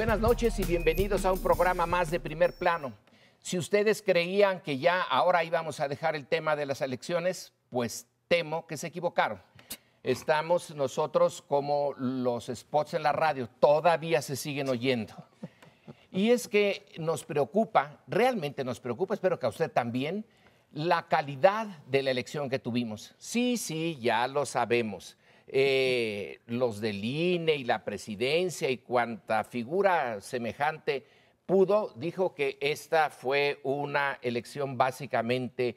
Buenas noches y bienvenidos a un programa más de Primer Plano. Si ustedes creían que ya ahora íbamos a dejar el tema de las elecciones, pues temo que se equivocaron. Estamos nosotros como los spots en la radio, todavía se siguen oyendo. Y es que nos preocupa, realmente nos preocupa, espero que a usted también, la calidad de la elección que tuvimos. Sí, ya lo sabemos. Los del INE y la presidencia y cuanta figura semejante pudo, dijo que esta fue una elección básicamente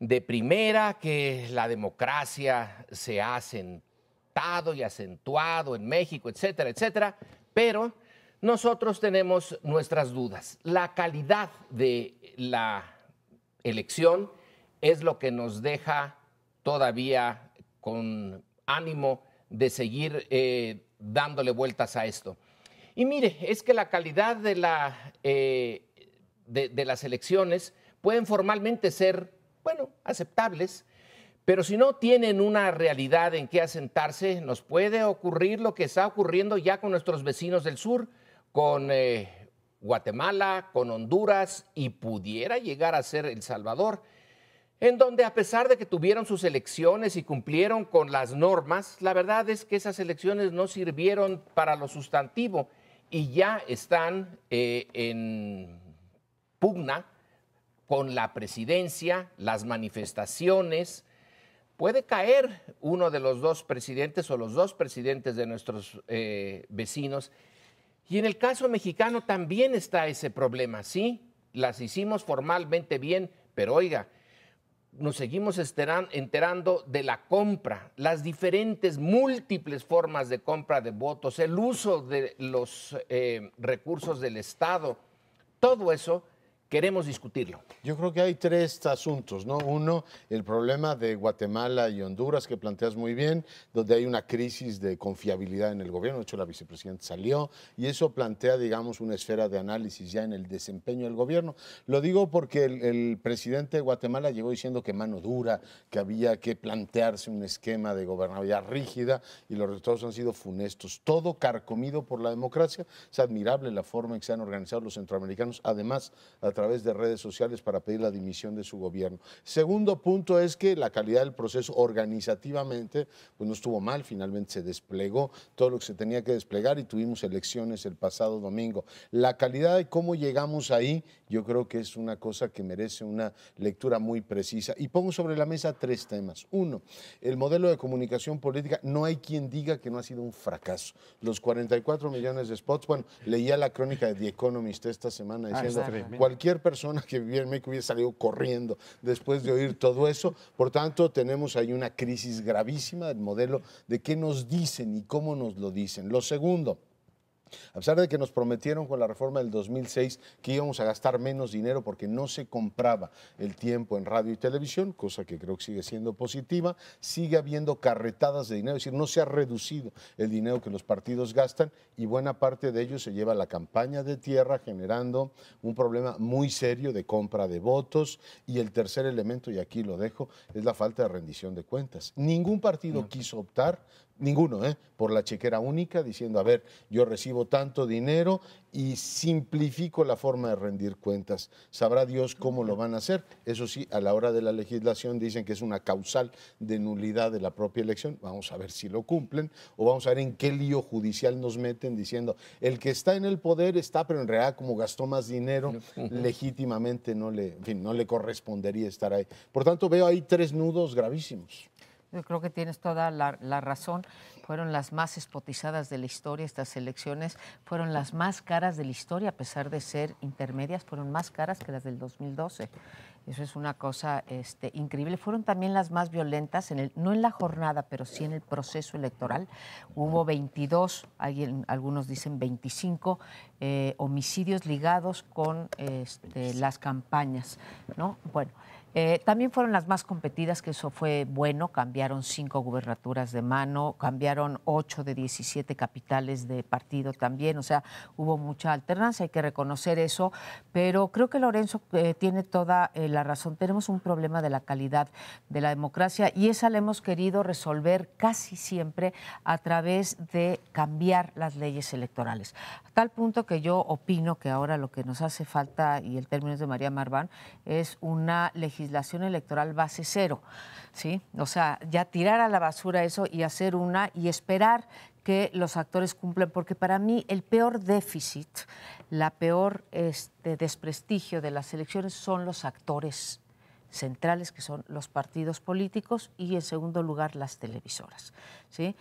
de primera, que la democracia se ha asentado y acentuado en México, etcétera, etcétera, pero nosotros tenemos nuestras dudas. La calidad de la elección es lo que nos deja todavía con ánimo de seguir dándole vueltas a esto. Y mire, es que la calidad de las elecciones pueden formalmente ser, bueno, aceptables, pero si no tienen una realidad en que asentarse, nos puede ocurrir lo que está ocurriendo ya con nuestros vecinos del sur, con Guatemala, con Honduras y pudiera llegar a ser El Salvador, en donde a pesar de que tuvieron sus elecciones y cumplieron con las normas, la verdad es que esas elecciones no sirvieron para lo sustantivo y ya están en pugna con la presidencia, las manifestaciones. Puede caer uno de los dos presidentes o los dos presidentes de nuestros vecinos. Y en el caso mexicano también está ese problema, ¿sí? Las hicimos formalmente bien, pero oiga, nos seguimos enterando de la compra, las diferentes múltiples formas de compra de votos, el uso de los recursos del Estado, todo eso queremos discutirlo. Yo creo que hay tres asuntos, ¿no? Uno, el problema de Guatemala y Honduras, que planteas muy bien, donde hay una crisis de confiabilidad en el gobierno. De hecho, la vicepresidenta salió y eso plantea, digamos, una esfera de análisis ya en el desempeño del gobierno. Lo digo porque el presidente de Guatemala llegó diciendo que mano dura, que había que plantearse un esquema de gobernabilidad rígida y los resultados han sido funestos. Todo carcomido por la democracia. Es admirable la forma en que se han organizado los centroamericanos, además, a través de redes sociales para pedir la dimisión de su gobierno. Segundo punto es que la calidad del proceso organizativamente pues no estuvo mal, finalmente se desplegó todo lo que se tenía que desplegar y tuvimos elecciones el pasado domingo. La calidad de cómo llegamos ahí yo creo que es una cosa que merece una lectura muy precisa. Y pongo sobre la mesa tres temas. Uno, el modelo de comunicación política, no hay quien diga que no ha sido un fracaso. Los 44 millones de spots, bueno, leía la crónica de The Economist esta semana diciendo cualquier persona que viviera en México hubiera salido corriendo después de oír todo eso. Por tanto, tenemos ahí una crisis gravísima del modelo de qué nos dicen y cómo nos lo dicen. Lo segundo, a pesar de que nos prometieron con la reforma del 2006 que íbamos a gastar menos dinero porque no se compraba el tiempo en radio y televisión, cosa que creo que sigue siendo positiva, sigue habiendo carretadas de dinero, es decir, no se ha reducido el dinero que los partidos gastan y buena parte de ello se lleva a la campaña de tierra, generando un problema muy serio de compra de votos. Y el tercer elemento, y aquí lo dejo, es la falta de rendición de cuentas. Ningún partido quiso optar, ninguno, por la chequera única, diciendo, a ver, yo recibo tanto dinero y simplifico la forma de rendir cuentas. Sabrá Dios cómo lo van a hacer. Eso sí, a la hora de la legislación dicen que es una causal de nulidad de la propia elección. Vamos a ver si lo cumplen o vamos a ver en qué lío judicial nos meten diciendo, el que está en el poder está, pero en realidad como gastó más dinero, legítimamente no le correspondería estar ahí. Por tanto, veo ahí tres nudos gravísimos. Yo creo que tienes toda la razón. Fueron las más espotizadas de la historia estas elecciones, fueron las más caras de la historia, a pesar de ser intermedias, fueron más caras que las del 2012. Eso es una cosa increíble. Fueron también las más violentas, no en la jornada, pero sí en el proceso electoral. Hubo 22, algunos dicen 25, homicidios ligados con las campañas, ¿no? Bueno, También fueron las más competidas, que eso fue bueno. Cambiaron 5 gubernaturas de mano, cambiaron 8 de 17 capitales de partido también. O sea, hubo mucha alternancia, hay que reconocer eso. Pero creo que Lorenzo tiene toda la razón. Tenemos un problema de la calidad de la democracia y esa la hemos querido resolver casi siempre a través de cambiar las leyes electorales. A tal punto que yo opino que ahora lo que nos hace falta, y el término es de María Marván, es una legislación electoral base cero, ¿sí? O sea, ya tirar a la basura eso y hacer una y esperar que los actores cumplan, porque para mí el peor déficit, la peor desprestigio de las elecciones son los actores centrales, que son los partidos políticos, y en segundo lugar las televisoras, ¿sí?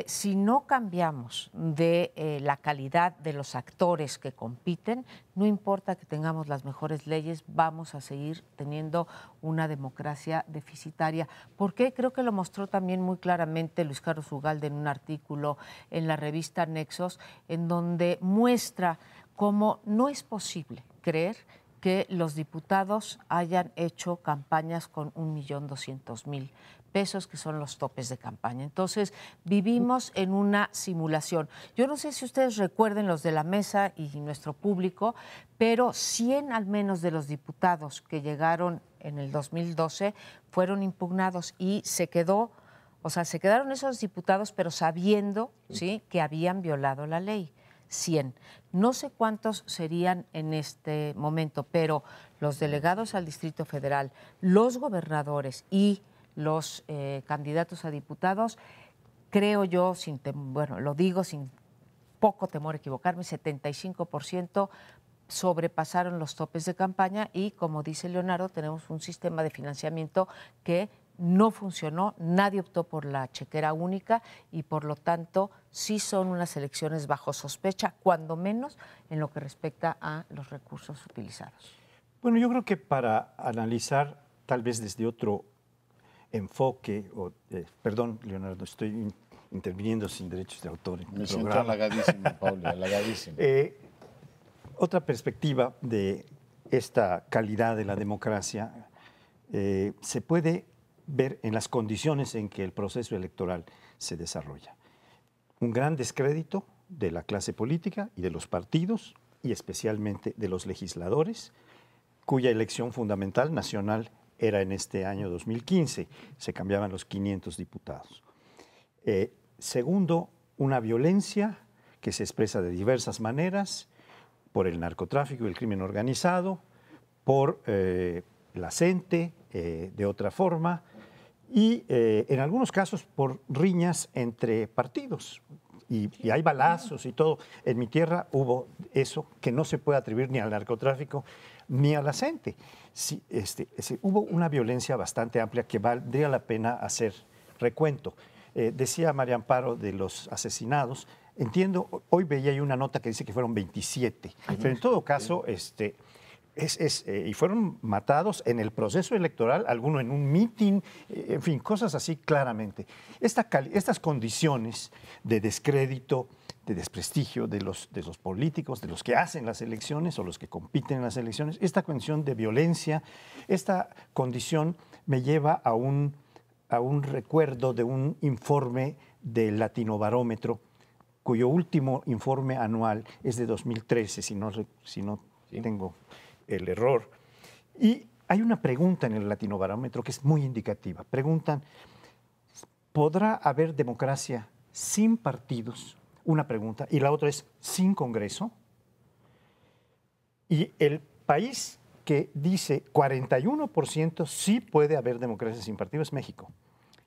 Si no cambiamos de la calidad de los actores que compiten, no importa que tengamos las mejores leyes, vamos a seguir teniendo una democracia deficitaria. ¿Por qué? Creo que lo mostró también muy claramente Luis Carlos Ugalde en un artículo en la revista Nexos, en donde muestra cómo no es posible creer que los diputados hayan hecho campañas con 1.200.000 pesos, que son los topes de campaña. Entonces, vivimos en una simulación. Yo no sé si ustedes recuerden, los de la mesa y nuestro público, pero 100 al menos de los diputados que llegaron en el 2012 fueron impugnados y se quedó, o sea, se quedaron esos diputados, pero sabiendo, ¿sí?, que habían violado la ley. 100. No sé cuántos serían en este momento, pero los delegados al Distrito Federal, los gobernadores y los candidatos a diputados, creo yo, bueno, lo digo sin poco temor a equivocarme, 75% sobrepasaron los topes de campaña y, como dice Leonardo, tenemos un sistema de financiamiento que no funcionó, nadie optó por la chequera única y por lo tanto sí son unas elecciones bajo sospecha, cuando menos en lo que respecta a los recursos utilizados. Bueno, yo creo que para analizar tal vez desde otro enfoque, perdón, Leonardo, estoy interviniendo sin derechos de autor en Me el siento programa. halagadísimo, Paula, halagadísimo. Otra perspectiva de esta calidad de la democracia se puede ver en las condiciones en que el proceso electoral se desarrolla. Un gran descrédito de la clase política y de los partidos, y especialmente de los legisladores, cuya elección fundamental nacional era en este año 2015. Se cambiaban los 500 diputados. Segundo, una violencia que se expresa de diversas maneras, por el narcotráfico y el crimen organizado, por la CENTE, de otra forma, y en algunos casos por riñas entre partidos. Y hay balazos y todo. En mi tierra hubo eso que no se puede atribuir ni al narcotráfico ni a la CENTE. Sí, hubo una violencia bastante amplia que valdría la pena hacer recuento. Decía María Amparo de los asesinados. Entiendo, hoy veía ahí una nota que dice que fueron 27, pero en todo caso, y fueron matados en el proceso electoral, alguno en un mitin, en fin, cosas así claramente. Estas condiciones de descrédito, de desprestigio de los políticos, de los que hacen las elecciones o los que compiten en las elecciones, esta condición de violencia, esta condición me lleva a un recuerdo de un informe del Latinobarómetro, cuyo último informe anual es de 2013, si no tengo el error. Y hay una pregunta en el Latinobarómetro que es muy indicativa. Preguntan, ¿podrá haber democracia sin partidos? Una pregunta. Y la otra es, ¿sin Congreso? Y el país que dice 41% sí puede haber democracia sin partidos es México.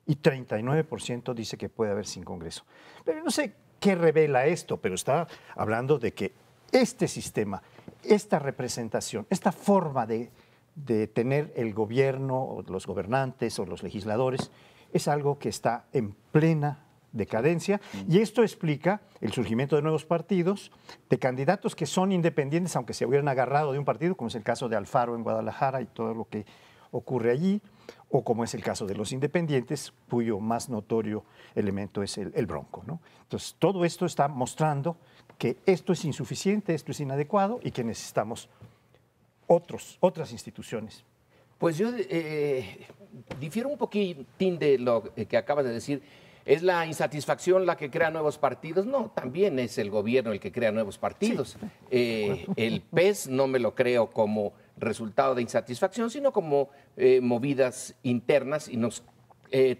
Y 39% dice que puede haber sin Congreso. Pero no sé qué revela esto, pero está hablando de que este sistema, esta representación, esta forma de tener el gobierno, o los gobernantes o los legisladores, es algo que está en plena decadencia, y esto explica el surgimiento de nuevos partidos, de candidatos que son independientes, aunque se hubieran agarrado de un partido, como es el caso de Alfaro en Guadalajara y todo lo que ocurre allí, o como es el caso de los independientes, cuyo más notorio elemento es el Bronco, ¿no? Entonces, todo esto está mostrando que esto es insuficiente, esto es inadecuado y que necesitamos otras instituciones Pues yo difiero un poquitín de lo que acabas de decir. ¿Es la insatisfacción la que crea nuevos partidos? No, también es el gobierno el que crea nuevos partidos. El PES no me lo creo como resultado de insatisfacción, sino como movidas internas, y nos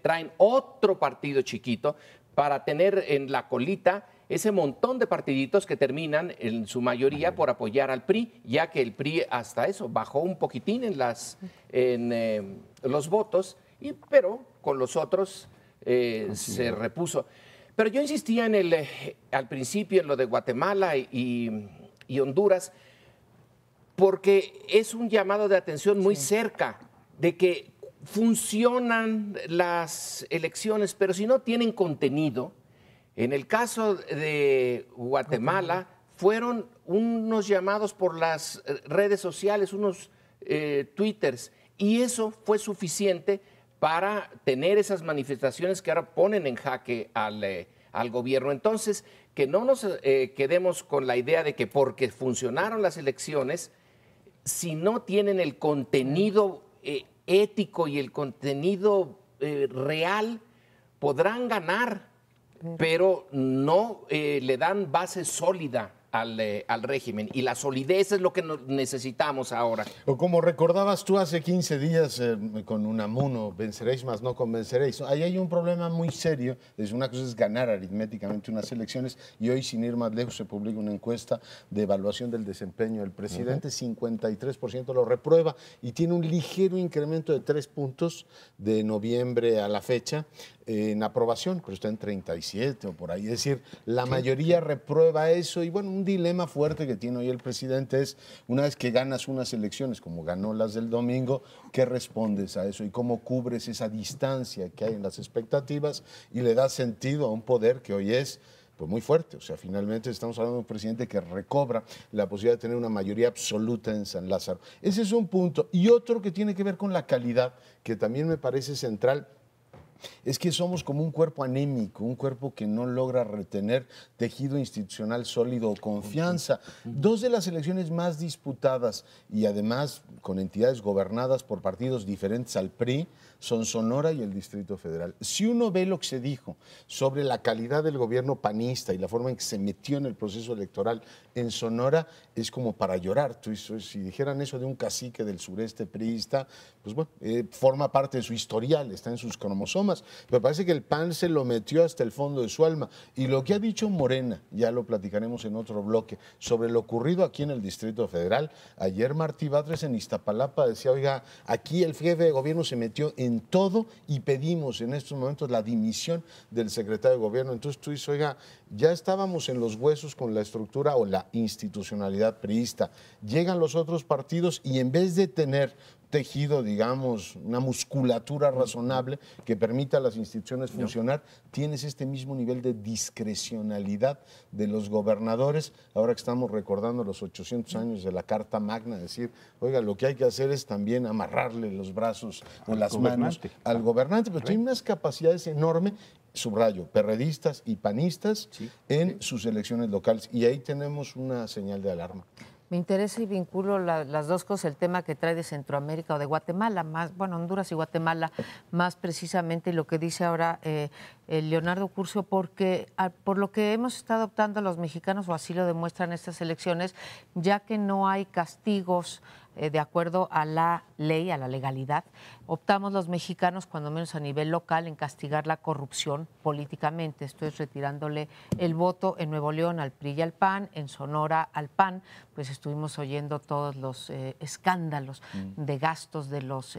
traen otro partido chiquito para tener en la colita ese montón de partiditos que terminan en su mayoría por apoyar al PRI, ya que el PRI hasta eso bajó un poquitín en los votos, pero con los otros se repuso. Pero yo insistía al principio en lo de Guatemala y Honduras, porque es un llamado de atención muy cerca de que funcionan las elecciones, pero si no tienen contenido. En el caso de Guatemala, fueron unos llamados por las redes sociales, unos twitters, y eso fue suficiente para tener esas manifestaciones que ahora ponen en jaque al gobierno. Entonces, que no nos quedemos con la idea de que porque funcionaron las elecciones, si no tienen el contenido ético y el contenido real, podrán ganar, pero no le dan base sólida al régimen, y la solidez es lo que necesitamos ahora. O como recordabas tú hace 15 días con Unamuno, venceréis más no convenceréis. Ahí hay un problema muy serio. Una cosa es ganar aritméticamente unas elecciones, y hoy, sin ir más lejos, se publica una encuesta de evaluación del desempeño del presidente. 53% lo reprueba y tiene un ligero incremento de 3 puntos de noviembre a la fecha en aprobación, pero está en 37 o por ahí. Es decir, la mayoría reprueba eso, y bueno, un dilema fuerte que tiene hoy el presidente es, una vez que ganas unas elecciones como ganó las del domingo, ¿qué respondes a eso y cómo cubres esa distancia que hay en las expectativas y le das sentido a un poder que hoy es pues muy fuerte? O sea, finalmente estamos hablando de un presidente que recobra la posibilidad de tener una mayoría absoluta en San Lázaro. Ese es un punto. Y otro que tiene que ver con la calidad, que también me parece central, es que somos como un cuerpo anémico, un cuerpo que no logra retener tejido institucional sólido o confianza. Dos de las elecciones más disputadas, y además con entidades gobernadas por partidos diferentes al PRI, son Sonora y el Distrito Federal. Si uno ve lo que se dijo sobre la calidad del gobierno panista y la forma en que se metió en el proceso electoral en Sonora, es como para llorar. Si dijeran eso de un cacique del sureste priista, pues bueno, forma parte de su historial, está en sus cromosomas. Me parece que el PAN se lo metió hasta el fondo de su alma. Y lo que ha dicho Morena, ya lo platicaremos en otro bloque, sobre lo ocurrido aquí en el Distrito Federal. Ayer Martí Batres en Iztapalapa decía, oiga, aquí el jefe de gobierno se metió en todo y pedimos en estos momentos la dimisión del secretario de gobierno. Entonces tú dices, oiga, ya estábamos en los huesos con la estructura o la institucionalidad priista. Llegan los otros partidos y en vez de tener tejido, digamos, una musculatura razonable que permita a las instituciones funcionar, tienes este mismo nivel de discrecionalidad de los gobernadores. Ahora que estamos recordando los 800 años de la Carta Magna, decir, oiga, lo que hay que hacer es también amarrarle los brazos o las manos al gobernante, pero tiene unas capacidades enormes, subrayo, perredistas y panistas en sus elecciones locales, y ahí tenemos una señal de alarma. Me interesa y vinculo las dos cosas, el tema que trae de Centroamérica o de Guatemala, más, bueno, Honduras y Guatemala, más precisamente lo que dice ahora Leonardo Curcio, porque por lo que hemos estado optando los mexicanos, o así lo demuestran estas elecciones, ya que no hay castigos de acuerdo a la ley, a la legalidad, optamos los mexicanos, cuando menos a nivel local, en castigar la corrupción políticamente. Esto es retirándole el voto en Nuevo León al PRI y al PAN, en Sonora al PAN, pues estuvimos oyendo todos los escándalos de gastos de los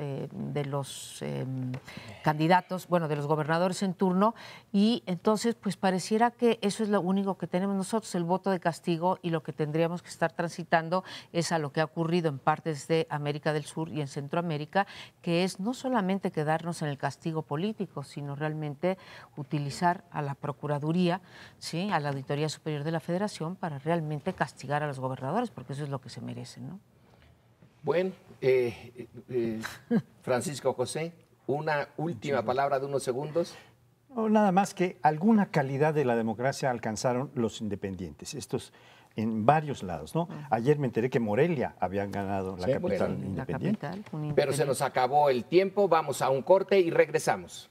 candidatos, bueno, de los gobernadores en turno, y entonces pues pareciera que eso es lo único que tenemos nosotros, el voto de castigo, y lo que tendríamos que estar transitando es a lo que ha ocurrido en partes de América del Sur y en Centroamérica, que es no solamente quedarnos en el castigo político, sino realmente utilizar a la Procuraduría, ¿sí?, a la Auditoría Superior de la Federación, para realmente castigar a los gobernadores, porque eso es lo que se merecen, ¿no? Bueno, Francisco José, una última palabra de unos segundos. No, nada más que alguna calidad de la democracia alcanzaron los independientes. Estos en varios lados, ¿no? Ayer me enteré que Morelia habían ganado la Sí, capital Morelia. independiente. La capital, un Pero se nos acabó el tiempo, vamos a un corte y regresamos.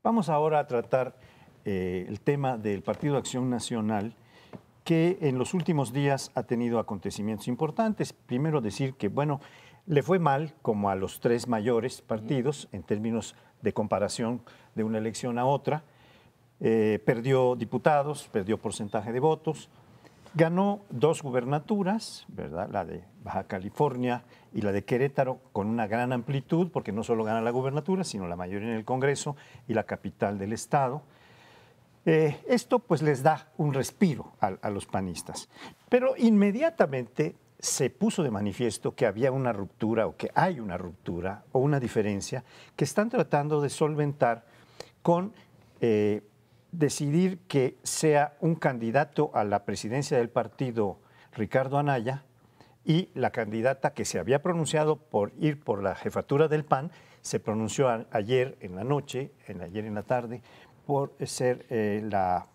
Vamos ahora a tratar el tema del Partido Acción Nacional, que en los últimos días ha tenido acontecimientos importantes. Primero decir que, bueno, le fue mal como a los tres mayores partidos en términos de comparación de una elección a otra. Perdió diputados, perdió porcentaje de votos, ganó 2 gubernaturas, ¿verdad? La de Baja California y la de Querétaro, con una gran amplitud, porque no solo gana la gubernatura, sino la mayoría en el Congreso y la capital del Estado. Esto pues les da un respiro a los panistas. Pero inmediatamente se puso de manifiesto que había una ruptura o que hay una ruptura o una diferencia que están tratando de solventar con decidir que sea un candidato a la presidencia del partido Ricardo Anaya y la candidata que se había pronunciado por ir por la jefatura del PAN se pronunció ayer en la noche, ayer en la tarde, por ser la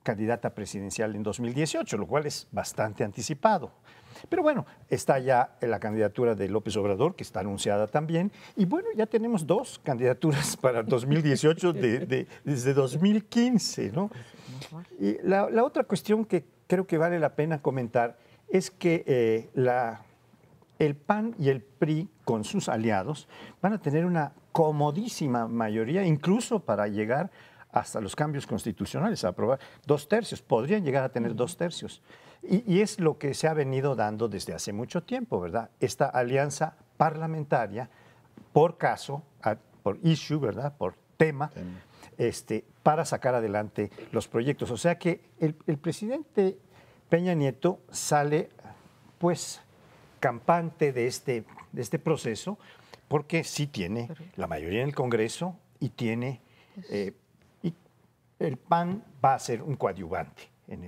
candidata presidencial en 2018, lo cual es bastante anticipado. Pero bueno, está ya la candidatura de López Obrador, que está anunciada también, y bueno, ya tenemos 2 candidaturas para 2018 desde 2015, ¿no? Y la otra cuestión que creo que vale la pena comentar es que el PAN y el PRI, con sus aliados, van a tener una comodísima mayoría, incluso para llegar hasta los cambios constitucionales, a aprobar 2/3, podrían llegar a tener 2/3. Y es lo que se ha venido dando desde hace mucho tiempo, ¿verdad? Esta alianza parlamentaria, por caso, por issue, ¿verdad? Por tema, para sacar adelante los proyectos. O sea que el presidente Peña Nieto sale, pues, campante de este proceso, porque sí tiene la mayoría en el Congreso y tiene... el PAN va a ser un coadyuvante en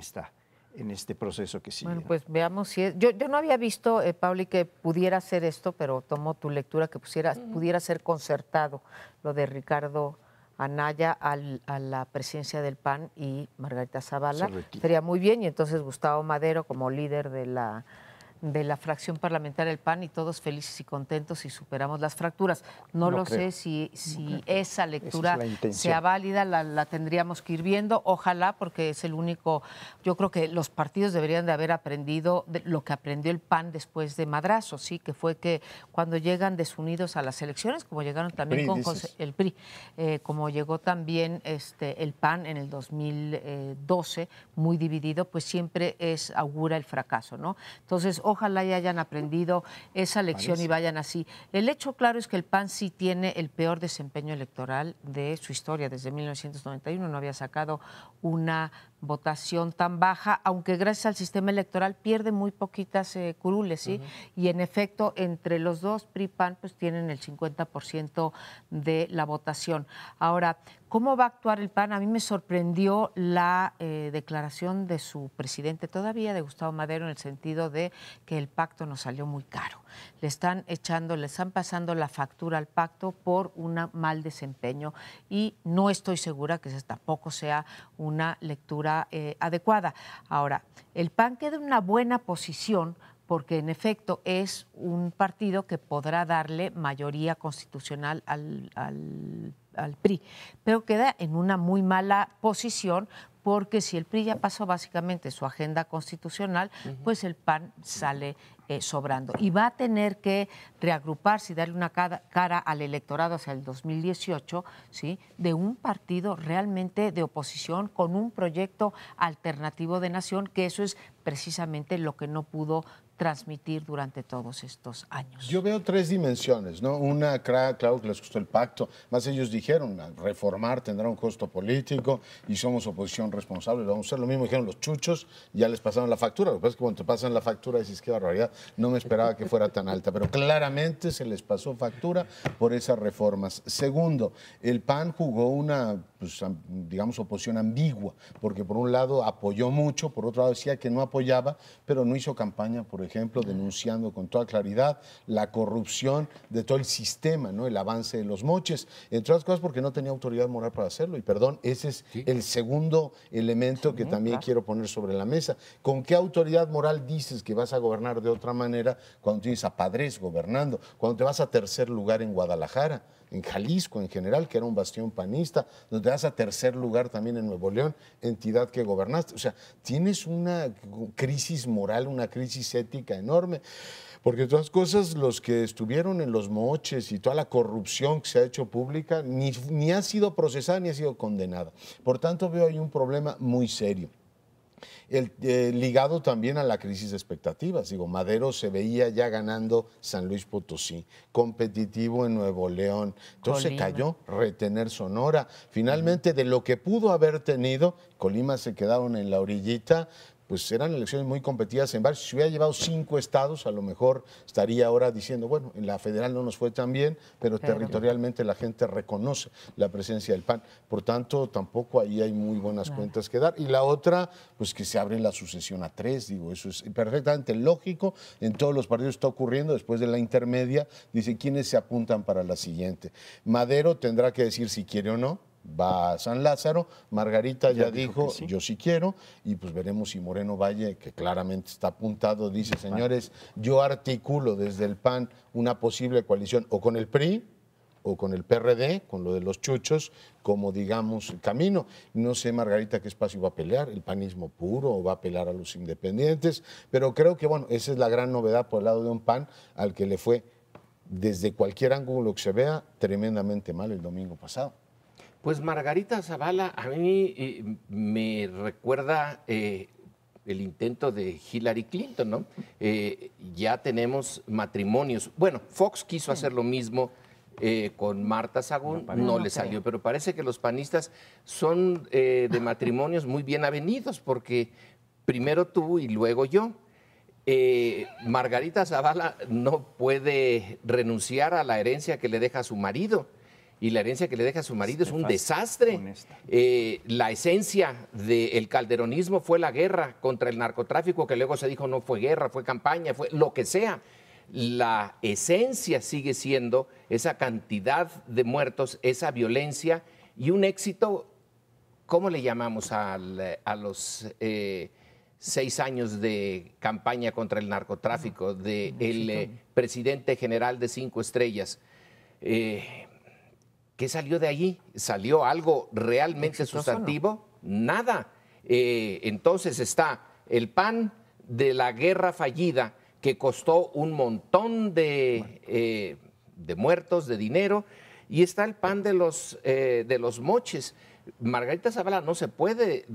este proceso que sigue. Bueno, pues veamos si es... Yo no había visto, Pauli, que pudiera ser esto, pero tomo tu lectura, que pudiera ser concertado lo de Ricardo Anaya a la presidencia del PAN y Margarita Zavala. Sería muy bien, y entonces Gustavo Madero como líder de la fracción parlamentaria del PAN y todos felices y contentos y superamos las fracturas. No lo sé si esa lectura sea válida, la tendríamos que ir viendo, ojalá, porque es el único, yo creo que los partidos deberían de haber aprendido lo que aprendió el PAN después de Madrazo, sí, que fue que cuando llegan desunidos a las elecciones, como llegaron también el PRI, como llegó también el PAN en el 2012, muy dividido, pues siempre augura el fracaso, ¿no? Entonces, ojalá ya hayan aprendido esa lección y vayan así. El hecho claro es que el PAN sí tiene el peor desempeño electoral de su historia. Desde 1991 no había sacado una votación tan baja, aunque gracias al sistema electoral pierde muy poquitas curules, ¿sí? Y en efecto, entre los dos, PRI y PAN, pues tienen el 50% de la votación. Ahora, ¿cómo va a actuar el PAN? A mí me sorprendió la declaración de su presidente todavía, de Gustavo Madero, en el sentido de que el pacto nos salió muy caro. Le están pasando la factura al pacto por un mal desempeño y no estoy segura que esa tampoco sea una lectura adecuada. Ahora, el PAN queda en una buena posición porque en efecto es un partido que podrá darle mayoría constitucional al PRI, pero queda en una muy mala posición porque si el PRI ya pasó básicamente su agenda constitucional, pues el PAN sale sobrando. Y va a tener que reagruparse y darle una cara al electorado hacia el 2018, ¿sí? De un partido realmente de oposición con un proyecto alternativo de nación, que eso es precisamente lo que no pudo transmitir durante todos estos años. Yo veo 3 dimensiones, ¿no? Una, claro que les costó el pacto, más ellos dijeron, reformar tendrá un costo político y somos oposición responsable, vamos a hacer lo mismo, dijeron los chuchos, ya les pasaron la factura, lo que pasa es que cuando te pasan la factura dices, qué barbaridad, no me esperaba que fuera tan alta, pero claramente se les pasó factura por esas reformas. Segundo, el PAN jugó una pues, digamos, oposición ambigua, porque por un lado apoyó mucho, por otro lado decía que no apoyaba, pero no hizo campaña, por ejemplo, denunciando con toda claridad la corrupción de todo el sistema, ¿no? El avance de los moches, entre otras cosas porque no tenía autoridad moral para hacerlo. Y perdón, ese es el segundo elemento que también quiero poner sobre la mesa. ¿Con qué autoridad moral dices que vas a gobernar de otra manera cuando tienes a Padres gobernando, cuando te vas a tercer lugar en Guadalajara, en Jalisco en general, que era un bastión panista, donde te vas a tercer lugar también en Nuevo León, entidad que gobernaste? O sea, tienes una crisis moral, una crisis ética enorme. Porque de todas cosas, los que estuvieron en los moches y toda la corrupción que se ha hecho pública, ni ha sido procesada ni ha sido condenada. Por tanto, veo ahí un problema muy serio. Ligado también a la crisis de expectativas. Digo, Madero se veía ya ganando San Luis Potosí, competitivo en Nuevo León, entonces se cayó, retener Sonora. Finalmente, de lo que pudo haber tenido, Colima se quedaron en la orillita. Pues eran elecciones muy competidas en varios. Si hubiera llevado 5 estados, a lo mejor estaría ahora diciendo, bueno, en la federal no nos fue tan bien, pero territorialmente la gente reconoce la presencia del PAN. Por tanto, tampoco ahí hay muy buenas cuentas que dar. Y la otra, pues que se abre la sucesión a 3, digo, eso es perfectamente lógico. En todos los partidos está ocurriendo. Después de la intermedia, dice quiénes se apuntan para la siguiente. Madero tendrá que decir si quiere o no. Va a San Lázaro, Margarita ya dijo sí. Yo sí quiero, y pues veremos si Moreno Valle, que claramente está apuntado, dice, señores, yo articulo desde el PAN una posible coalición o con el PRI o con el PRD, con lo de los chuchos, como digamos camino. No sé, Margarita, qué espacio va a pelear, el panismo puro o va a apelar a los independientes, pero creo que bueno, esa es la gran novedad por el lado de un PAN al que le fue, desde cualquier ángulo que se vea, tremendamente mal el domingo pasado. Pues Margarita Zavala a mí me recuerda el intento de Hillary Clinton, ¿no? Ya tenemos matrimonios. Bueno, Fox quiso hacer lo mismo con Marta Sagún, no le salió, pero parece que los panistas son de matrimonios muy bien avenidos, porque primero tú y luego yo. Margarita Zavala no puede renunciar a la herencia que le deja a su marido. Y la herencia que le deja a su marido es un desastre. La esencia del calderonismo fue la guerra contra el narcotráfico, que luego se dijo no fue guerra, fue campaña, fue lo que sea. La esencia sigue siendo esa cantidad de muertos, esa violencia y un éxito. ¿Cómo le llamamos a los 6 años de campaña contra el narcotráfico del presidente general de 5 estrellas? ¿Qué salió de allí? ¿Salió algo realmente sustantivo? No. Nada. Entonces está el PAN de la guerra fallida que costó un montón de muertos, de dinero, y está el PAN de los moches. Margarita Zavala no se puede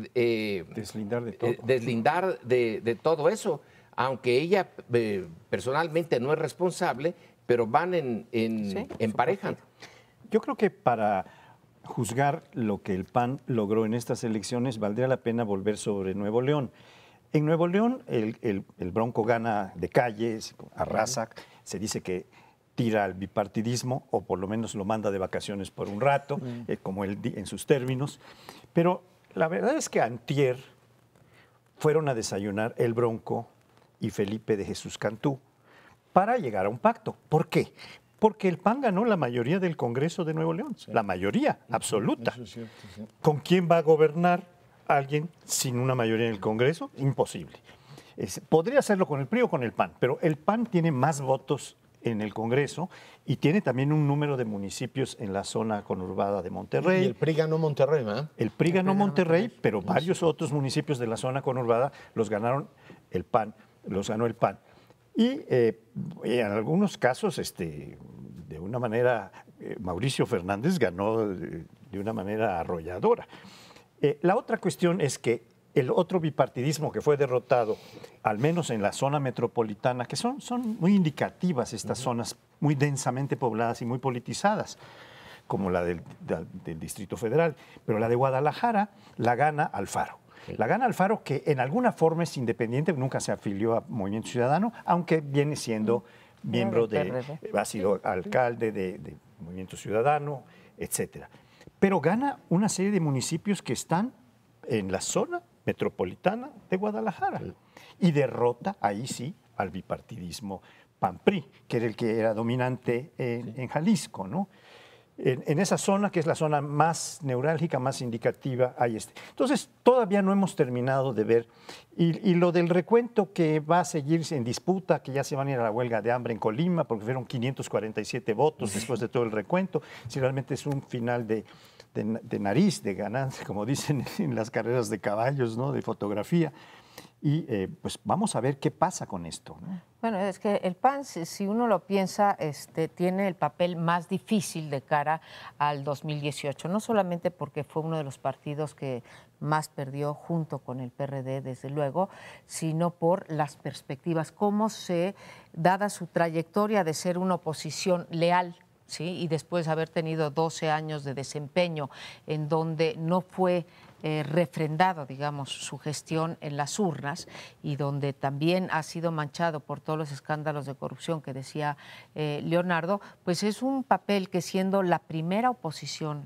deslindar de todo eso, aunque ella personalmente no es responsable, pero van en pareja. Yo creo que para juzgar lo que el PAN logró en estas elecciones valdría la pena volver sobre Nuevo León. En Nuevo León el Bronco gana de calles, arrasa, se dice que tira al bipartidismo o por lo menos lo manda de vacaciones por un rato, como él en sus términos. Pero la verdad es que antier fueron a desayunar el Bronco y Felipe de Jesús Cantú para llegar a un pacto. ¿Por qué? Porque el PAN ganó la mayoría del Congreso de Nuevo León, la mayoría absoluta. Eso es cierto, sí. ¿Con quién va a gobernar alguien sin una mayoría en el Congreso? Imposible. Podría hacerlo con el PRI o con el PAN, pero el PAN tiene más votos en el Congreso y tiene también un número de municipios en la zona conurbada de Monterrey. Y el PRI ganó Monterrey, ¿verdad? El PRI ganó Monterrey, pero varios otros municipios de la zona conurbada los ganaron el PAN, los ganó el PAN. Y en algunos casos, de una manera, Mauricio Fernández ganó de una manera arrolladora. La otra cuestión es que el otro bipartidismo que fue derrotado, al menos en la zona metropolitana, que son muy indicativas estas zonas muy densamente pobladas y muy politizadas, como la del Distrito Federal, pero la de Guadalajara la gana Alfaro. La gana Alfaro, que en alguna forma es independiente, nunca se afilió a Movimiento Ciudadano, aunque viene siendo miembro ha sido alcalde de Movimiento Ciudadano, etcétera. pero gana una serie de municipios que están en la zona metropolitana de Guadalajara y derrota, ahí sí, al bipartidismo PAN-PRI, que era el que era dominante en Jalisco, ¿no? En esa zona, que es la zona más neurálgica, más indicativa, hay Entonces, todavía no hemos terminado de ver. Y lo del recuento que va a seguirse en disputa, que ya se van a ir a la huelga de hambre en Colima, porque fueron 547 votos después de todo el recuento, si realmente es un final de nariz, de ganancia, como dicen en las carreras de caballos, ¿no? De fotografía. Y pues vamos a ver qué pasa con esto, ¿no? Bueno, es que el PAN, si uno lo piensa, tiene el papel más difícil de cara al 2018, no solamente porque fue uno de los partidos que más perdió junto con el PRD, desde luego, sino por las perspectivas, cómo dada su trayectoria de ser una oposición leal, ¿sí? Y después haber tenido 12 años de desempeño en donde no fue refrendado, digamos, su gestión en las urnas y donde también ha sido manchado por todos los escándalos de corrupción que decía Leonardo, pues es un papel que, siendo la primera oposición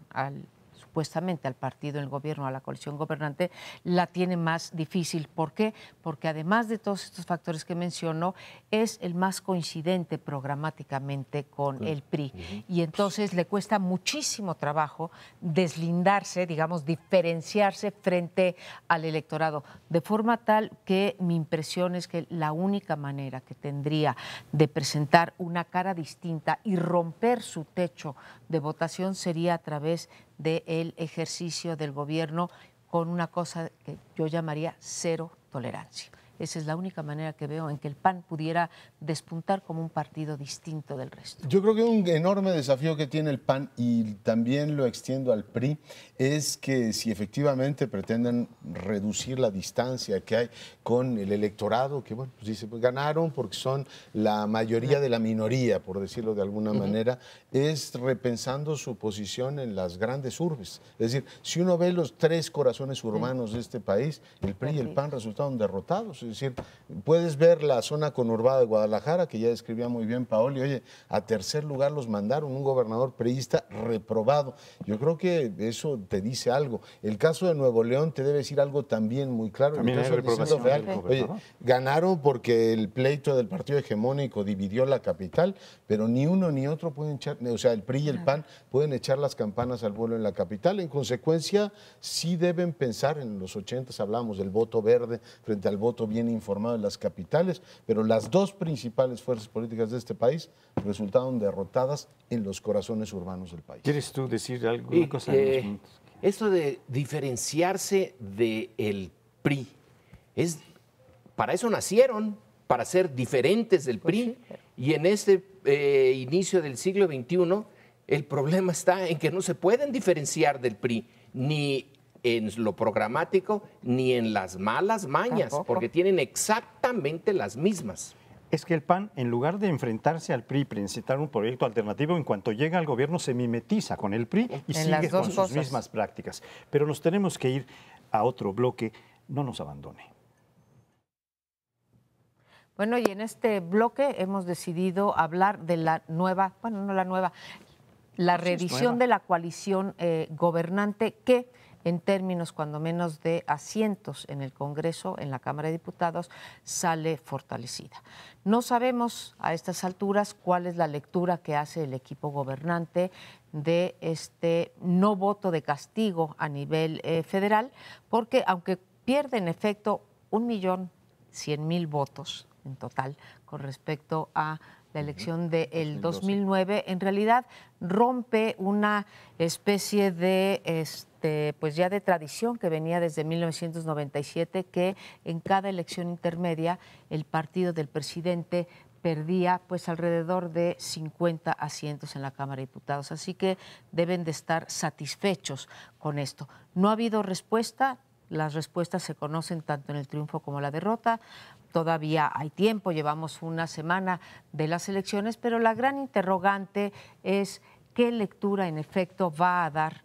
supuestamente al partido en el gobierno, a la coalición gobernante, la tiene más difícil. ¿Por qué? Porque además de todos estos factores que menciono, es el más coincidente programáticamente con el PRI. Y entonces le cuesta muchísimo trabajo deslindarse, digamos, diferenciarse frente al electorado. De forma tal que mi impresión es que la única manera que tendría de presentar una cara distinta y romper su techo de votación sería a través del ejercicio del gobierno con una cosa que yo llamaría cero tolerancia. Esa es la única manera que veo en que el PAN pudiera despuntar como un partido distinto del resto. Yo creo que un enorme desafío que tiene el PAN, y también lo extiendo al PRI, es que si efectivamente pretenden reducir la distancia que hay con el electorado, que bueno, pues dice, pues ganaron porque son la mayoría de la minoría, por decirlo de alguna manera, es repensando su posición en las grandes urbes. Es decir, si uno ve los tres corazones urbanos de este país, el PRI y el PAN resultaron derrotados. Es decir, puedes ver la zona conurbada de Guadalajara, que ya describía muy bien Paoli. Oye, a tercer lugar los mandaron, un gobernador priista reprobado. Yo creo que eso te dice algo. El caso de Nuevo León te debe decir algo también muy claro. También el caso hay reprobación del del Oye, gobernador. ganaron porque el pleito del partido hegemónico dividió la capital, pero ni uno ni otro pueden echar, o sea, el PRI y el PAN pueden echar las campanas al vuelo en la capital. En consecuencia, sí deben pensar, en los 80s hablábamos del voto verde frente al voto bien informado en las capitales, pero las dos principales fuerzas políticas de este país resultaron derrotadas en los corazones urbanos del país. ¿Quieres tú decir alguna Y, cosa? esto de diferenciarse del PRI, para eso nacieron, para ser diferentes del PRI, y en este inicio del siglo XXI el problema está en que no se pueden diferenciar del PRI, ni en lo programático, ni en las malas mañas, Tampoco. porque tienen exactamente las mismas. Es que el PAN, en lugar de enfrentarse al PRI, presentar un proyecto alternativo, en cuanto llega al gobierno se mimetiza con el PRI y En las sigue dos con sus cosas. mismas prácticas. Pero nos tenemos que ir a otro bloque. No nos abandone. Bueno, y en este bloque hemos decidido hablar de la nueva, bueno, no la nueva, la reedición de la coalición gobernante que, en términos cuando menos de asientos en el Congreso, en la Cámara de Diputados, sale fortalecida. No sabemos a estas alturas cuál es la lectura que hace el equipo gobernante de este no voto de castigo a nivel federal, porque aunque pierde en efecto 1.100.000 votos en total con respecto a la elección del 2009, en realidad rompe una especie de pues ya de tradición que venía desde 1997, que en cada elección intermedia el partido del presidente perdía pues alrededor de 50 asientos en la Cámara de Diputados. Así que deben de estar satisfechos con esto. No ha habido respuesta. Las respuestas se conocen tanto en el triunfo como la derrota. Todavía hay tiempo, llevamos una semana de las elecciones, pero la gran interrogante es qué lectura en efecto va a dar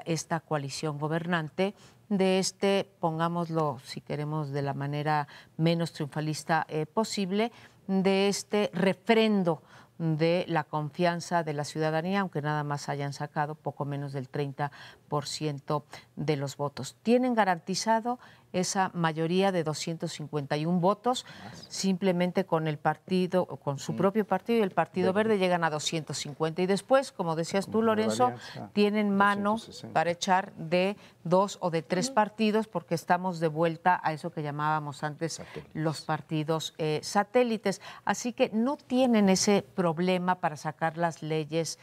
esta coalición gobernante de pongámoslo si queremos de la manera menos triunfalista posible, de este refrendo de la confianza de la ciudadanía, aunque nada más hayan sacado poco menos del 30% de los votos. Tienen garantizado esa mayoría de 251 votos, simplemente con el partido, con su propio partido y el Partido Verde llegan a 250. Y después, como decías tú, Lorenzo, tienen mano 260. para echar de 2 o de 3 partidos, porque estamos de vuelta a eso que llamábamos antes los partidos satélites. Así que no tienen ese problema para sacar las leyes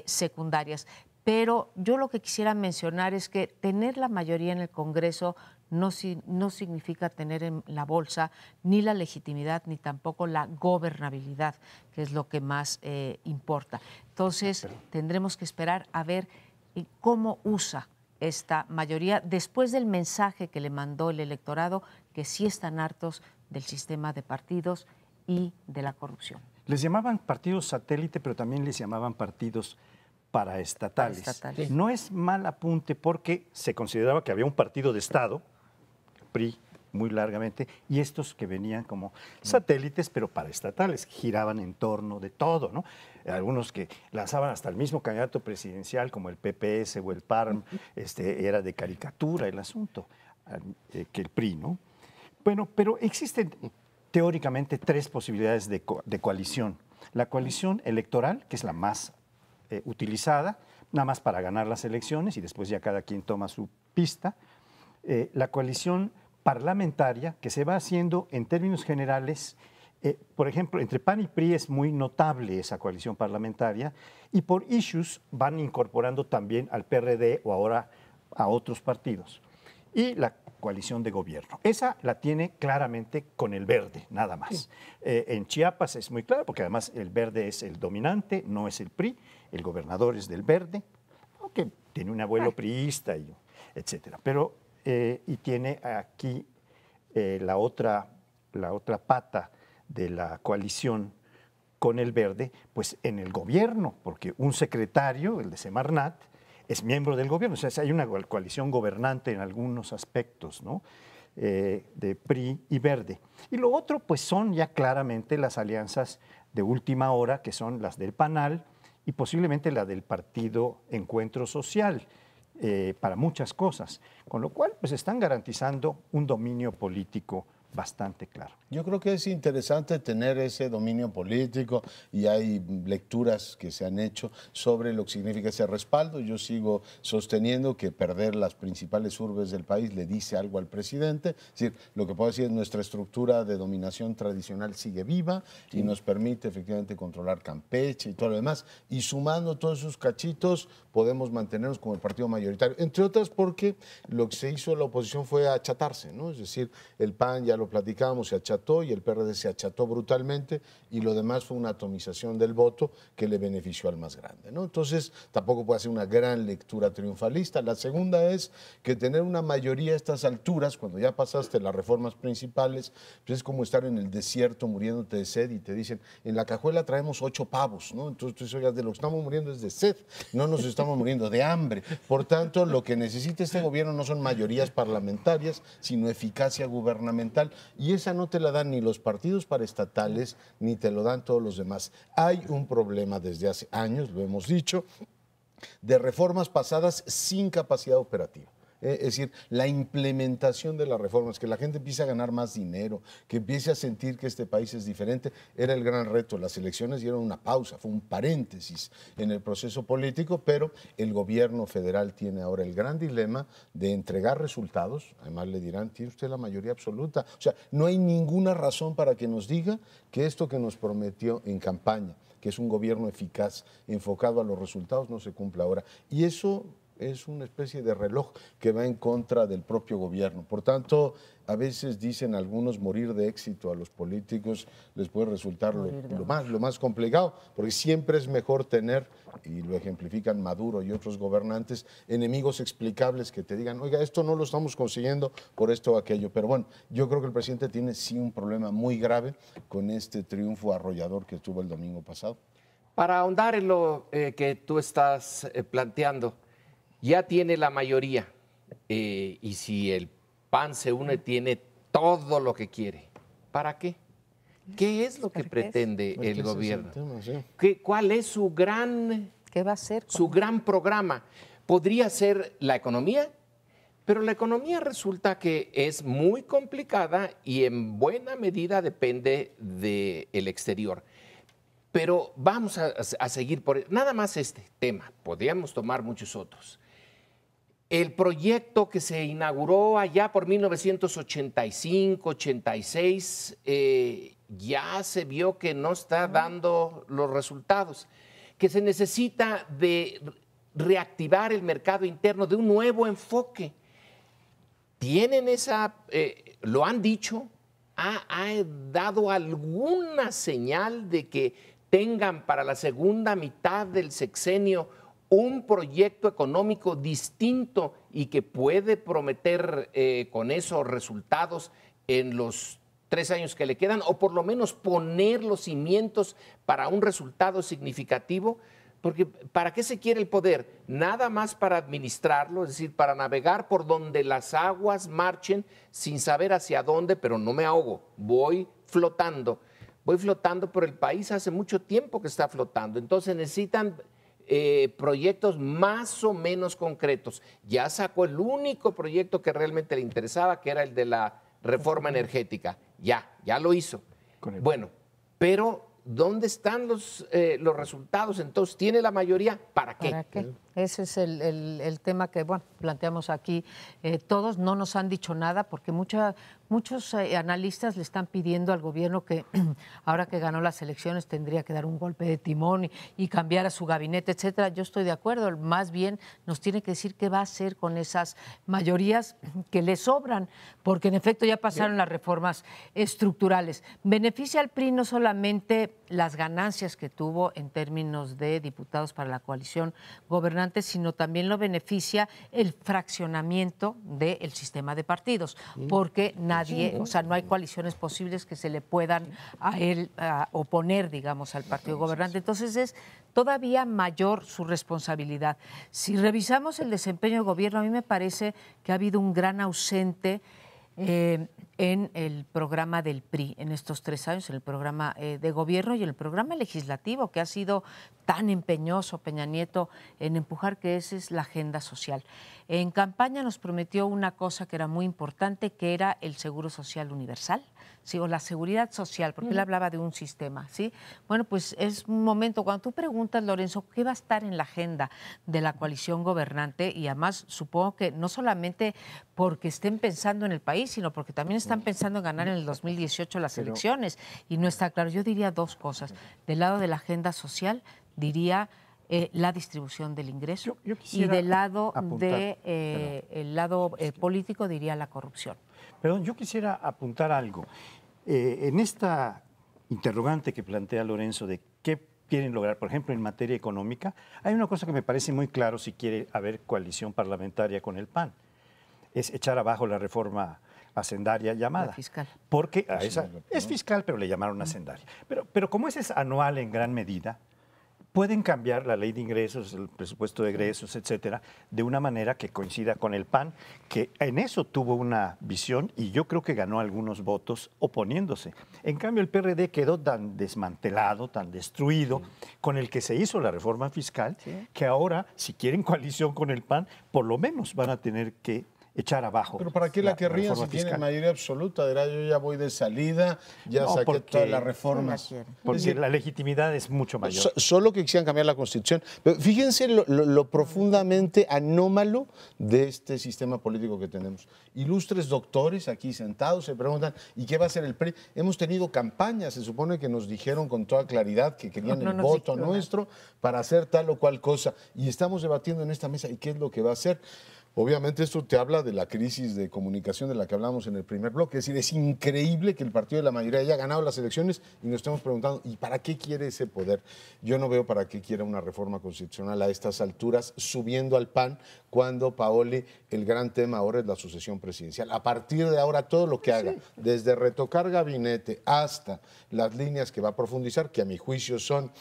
secundarias. Pero yo lo que quisiera mencionar es que tener la mayoría en el Congreso no significa tener en la bolsa ni la legitimidad ni tampoco la gobernabilidad, que es lo que más importa. Entonces, tendremos que esperar a ver cómo usa esta mayoría después del mensaje que le mandó el electorado, que sí están hartos del sistema de partidos y de la corrupción. Les llamaban partidos satélite, pero también les llamaban partidos paraestatales. Paraestatales. No es mal apunte porque se consideraba que había un partido de Estado, PRI, muy largamente, y estos que venían como satélites, pero paraestatales, giraban en torno de todo, ¿no? Algunos que lanzaban hasta el mismo candidato presidencial, como el PPS o el PARM, era de caricatura el asunto, que el PRI, ¿no? Bueno, pero existen teóricamente 3 posibilidades de coalición. La coalición electoral, que es la más utilizada, nada más para ganar las elecciones y después ya cada quien toma su pista. La coalición parlamentaria, que se va haciendo en términos generales, por ejemplo, entre PAN y PRI es muy notable esa coalición parlamentaria, y por issues van incorporando también al PRD o ahora a otros partidos. Y la coalición de gobierno. Esa la tiene claramente con el Verde, nada más. En Chiapas es muy claro, porque además el Verde es el dominante, no es el PRI, el gobernador es del Verde, aunque tiene un abuelo priista, etcétera. Pero y tiene aquí la otra pata de la coalición con el Verde, pues en el gobierno, porque un secretario, el de Semarnat, es miembro del gobierno. O sea, hay una coalición gobernante en algunos aspectos, ¿no? De PRI y Verde. Y lo otro, pues son ya claramente las alianzas de última hora, que son las del PANAL y posiblemente la del Partido Encuentro Social, para muchas cosas, con lo cual pues están garantizando un dominio político bastante claro. Yo creo que es interesante tener ese dominio político y hay lecturas que se han hecho sobre lo que significa ese respaldo. Yo sigo sosteniendo que perder las principales urbes del país le dice algo al presidente. Es decir, lo que puedo decir es nuestra estructura de dominación tradicional sigue viva y nos permite efectivamente controlar Campeche y todo lo demás. Y sumando todos esos cachitos podemos mantenernos como el partido mayoritario. Entre otras porque lo que se hizo la oposición fue achatarse, ¿no? Es decir, el PAN, ya lo platicábamos, se acható y el PRD se acható brutalmente y lo demás fue una atomización del voto que le benefició al más grande, ¿no? Entonces tampoco puede ser una gran lectura triunfalista. La segunda es que tener una mayoría a estas alturas, cuando ya pasaste las reformas principales, pues es como estar en el desierto muriéndote de sed y te dicen, en la cajuela traemos 8 pavos, ¿no? Entonces tú dices, oiga, de lo que estamos muriendo es de sed, no nos estamos muriendo de hambre. Por tanto, lo que necesita este gobierno no son mayorías parlamentarias, sino eficacia gubernamental. Y esa no te la dan ni los partidos paraestatales, ni te lo dan todos los demás. Hay un problema desde hace años, lo hemos dicho, de reformas pasadas sin capacidad operativa. Es decir, la implementación de las reformas, que la gente empiece a ganar más dinero, que empiece a sentir que este país es diferente, era el gran reto. Las elecciones dieron una pausa, fue un paréntesis en el proceso político, pero el gobierno federal tiene ahora el gran dilema de entregar resultados. Además le dirán, tiene usted la mayoría absoluta. O sea, no hay ninguna razón para que nos diga que esto que nos prometió en campaña, que es un gobierno eficaz, enfocado a los resultados, no se cumpla ahora. Y eso es una especie de reloj que va en contra del propio gobierno. Por tanto, a veces dicen algunos morir de éxito a los políticos les puede resultar lo más complicado, porque siempre es mejor tener, y lo ejemplifican Maduro y otros gobernantes, enemigos explicables que te digan, oiga, esto no lo estamos consiguiendo por esto o aquello. Pero bueno, yo creo que el presidente tiene sí un problema muy grave con este triunfo arrollador que tuvo el domingo pasado. Para ahondar en lo que tú estás planteando, ya tiene la mayoría y si el PAN se une tiene todo lo que quiere. ¿Para qué? ¿Qué es lo que ¿Qué pretende Pues el ese es gobierno? tema, sí. ¿Cuál es su gran ¿Qué va a hacer? programa? Podría ser la economía, pero la economía resulta que es muy complicada y en buena medida depende del exterior. Pero vamos a seguir por nada más este tema. Podríamos tomar muchos otros. El proyecto que se inauguró allá por 1985, 86, ya se vio que no está dando los resultados, que se necesita de reactivar el mercado interno, de un nuevo enfoque. Tienen lo han dicho, ha dado alguna señal de que tengan para la segunda mitad del sexenio un proyecto económico distinto y que puede prometer con esos resultados en los 3 años que le quedan, o por lo menos poner los cimientos para un resultado significativo. Porque ¿para qué se quiere el poder? Nada más para administrarlo, es decir, para navegar por donde las aguas marchen sin saber hacia dónde, pero no me ahogo, voy flotando. Voy flotando, pero el país hace mucho tiempo que está flotando. Entonces necesitan proyectos más o menos concretos. Ya sacó el único proyecto que realmente le interesaba, que era el de la reforma energética. Ya lo hizo. Bueno, pero ¿dónde están los resultados? Entonces, ¿tiene la mayoría? ¿Para qué? ¿Para qué? Ese es el tema que, bueno, planteamos aquí. Todos no nos han dicho nada porque muchos analistas le están pidiendo al gobierno que ahora que ganó las elecciones tendría que dar un golpe de timón y cambiar a su gabinete, etcétera. Yo estoy de acuerdo. Más bien nos tiene que decir qué va a hacer con esas mayorías que le sobran, porque en efecto ya pasaron las reformas estructurales. Beneficia al PRI no solamente las ganancias que tuvo en términos de diputados para la coalición gobernante, sino también lo beneficia el fraccionamiento del sistema de partidos, porque nadie, o sea, no hay coaliciones posibles que se le puedan a él oponer, digamos, al partido gobernante. Entonces es todavía mayor su responsabilidad. Si revisamos el desempeño del gobierno, a mí me parece que ha habido un gran ausente en el programa del PRI en estos 3 años, en el programa de gobierno y en el programa legislativo que ha sido tan empeñoso Peña Nieto en empujar, que esa es la agenda social. En campaña nos prometió una cosa que era muy importante, que era el seguro social universal, ¿sí? O la seguridad social, porque él hablaba de un sistema, ¿sí? Bueno, pues es un momento, cuando tú preguntas, Lorenzo, ¿qué va a estar en la agenda de la coalición gobernante? Y además supongo que no solamente porque estén pensando en el país, sino porque también están pensando en ganar en el 2018 las elecciones, y no está claro. Yo diría 2 cosas. Del lado de la agenda social, diría la distribución del ingreso, y del lado político diría la corrupción. Perdón, yo quisiera apuntar algo. En esta interrogante que plantea Lorenzo de qué quieren lograr, por ejemplo, en materia económica, hay una cosa que me parece muy claro si quiere haber coalición parlamentaria con el PAN, es echar abajo la reforma hacendaria llamada. La fiscal. Porque a esa es fiscal, pero le llamaron hacendaria. Pero como ese es anual en gran medida, pueden cambiar la ley de ingresos, el presupuesto de egresos, etcétera, de una manera que coincida con el PAN, que en eso tuvo una visión y yo creo que ganó algunos votos oponiéndose. En cambio, el PRD quedó tan desmantelado, tan destruido, con el que se hizo la reforma fiscal, que ahora, si quieren coalición con el PAN, por lo menos van a tener que echar abajo. Pero ¿para qué la querrían si tienen mayoría absoluta? Dirá, yo ya voy de salida, ya saqué todas las reformas. Porque la legitimidad es mucho mayor. Solo que quisieran cambiar la Constitución. Pero fíjense lo profundamente anómalo de este sistema político que tenemos. Ilustres doctores aquí sentados se preguntan, ¿y qué va a hacer el PRI? Hemos tenido campañas, se supone que nos dijeron con toda claridad que querían el voto nuestro para hacer tal o cual cosa. Y estamos debatiendo en esta mesa, ¿y qué es lo que va a hacer? Obviamente esto te habla de la crisis de comunicación de la que hablamos en el primer bloque. Es decir, es increíble que el partido de la mayoría haya ganado las elecciones y nos estemos preguntando, ¿y para qué quiere ese poder? Yo no veo para qué quiera una reforma constitucional a estas alturas, subiendo al PAN, cuando, Paoli, el gran tema ahora es la sucesión presidencial. A partir de ahora, todo lo que haga, desde retocar gabinete hasta las líneas que va a profundizar, que a mi juicio son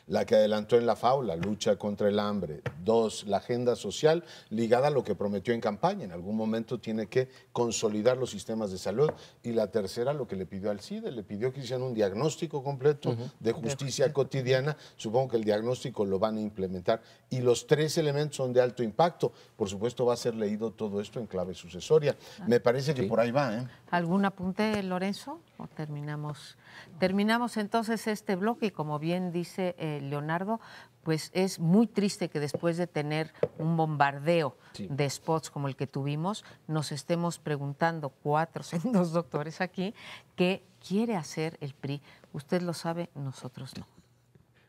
La que adelantó en la FAO, la lucha contra el hambre. 2, la agenda social ligada a lo que prometió en campaña. En algún momento tiene que consolidar los sistemas de salud. Y la tercera, lo que le pidió al CIDE. Le pidió que hicieran un diagnóstico completo de justicia cotidiana. Supongo que el diagnóstico lo van a implementar. Y los 3 elementos son de alto impacto. Por supuesto, va a ser leído todo esto en clave sucesoria. Me parece que por ahí va, ¿eh? ¿Algún apunte, Lorenzo? ¿O terminamos? Terminamos entonces este bloque y como bien dice Leonardo, pues es muy triste que después de tener un bombardeo de spots como el que tuvimos, nos estemos preguntando 4 sendos doctores aquí qué quiere hacer el PRI. Usted lo sabe, nosotros no.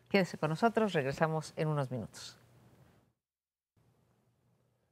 Quédese con nosotros, regresamos en unos minutos.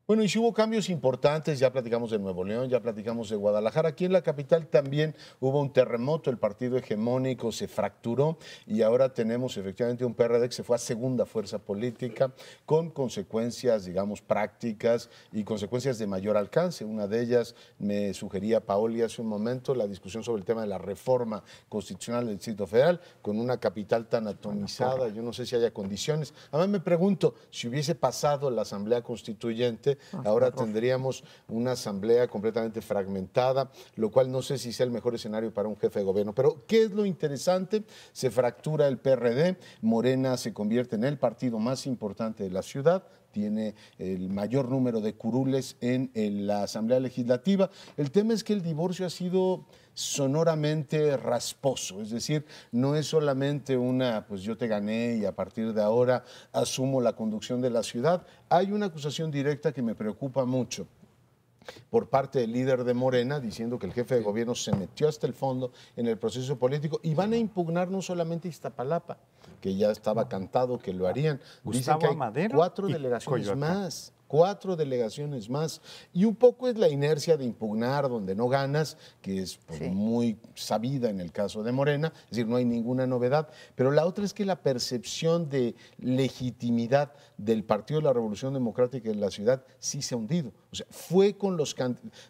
Bueno, y si hubo cambios importantes, ya platicamos de Nuevo León, ya platicamos de Guadalajara. Aquí en la capital también hubo un terremoto, el partido hegemónico se fracturó y ahora tenemos efectivamente un PRD que se fue a segunda fuerza política con consecuencias, digamos, prácticas y consecuencias de mayor alcance. Una de ellas me sugería Paoli hace un momento, la discusión sobre el tema de la reforma constitucional del Distrito Federal, con una capital tan atomizada, yo no sé si haya condiciones. Además me pregunto, si hubiese pasado la Asamblea Constituyente, ahora tendríamos una asamblea completamente fragmentada, lo cual no sé si sea el mejor escenario para un jefe de gobierno. Pero, ¿qué es lo interesante? Se fractura el PRD, Morena se convierte en el partido más importante de la ciudad, tiene el mayor número de curules en la Asamblea Legislativa. El tema es que el divorcio ha sido sonoramente rasposo, es decir, no es solamente una, pues yo te gané y a partir de ahora asumo la conducción de la ciudad. Hay una acusación directa que me preocupa mucho por parte del líder de Morena, diciendo que el jefe de gobierno se metió hasta el fondo en el proceso político y van a impugnar no solamente Iztapalapa, que ya estaba cantado que lo harían, dicen que hay Madero 4 delegaciones más. 4 delegaciones más. Y un poco es la inercia de impugnar donde no ganas, que es pues, muy sabida en el caso de Morena, es decir, no hay ninguna novedad. Pero la otra es que la percepción de legitimidad del Partido de la Revolución Democrática en la ciudad sí se ha hundido. O sea, fue con los